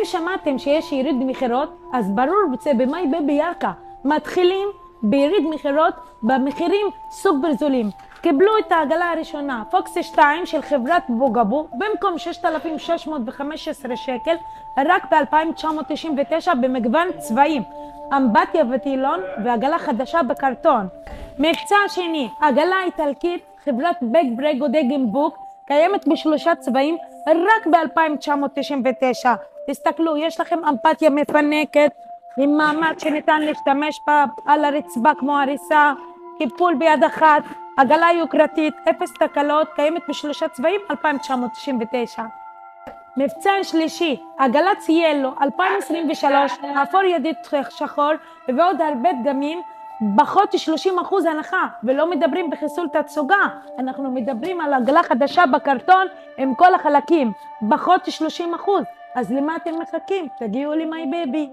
שמעתם שיש יריד מחירות? אז ברור, במאי בייבי ירקה מתחילים ביריד מחירות במחירים סופר זולים. קיבלו את העגלה הראשונה, פוקס 2 של חברת בוגבו, במקום 6,615 שקל, רק ב-2,999 במגוון צבעים, אמבטיה וטילון ועגלה חדשה בקרטון. מבצע שני, עגלה איטלקית, חברת בק ברגו דגנבוק, קיימת בשלושה צבעים, רק ב-2,999. תסתכלו, יש לכם אמבטיה מפנקת, עם מעמד שניתן להשתמש בה על הרצפה כמו הריסה, קיפול ביד אחת, עגלה יוקרתית, אפס תקלות, קיימת בשלושה צבעים, 2,999. מבצע שלישי, עגלת סיילו, 2023, אפור ידית שחור, ועוד הרבה דגמים, פחות 30% הנחה, ולא מדברים בחיסול תצוגה, אנחנו מדברים על עגלה חדשה בקרטון עם כל החלקים, פחות 30%. אז למה אתם מחכים? תגיעו לי מאי בייבי.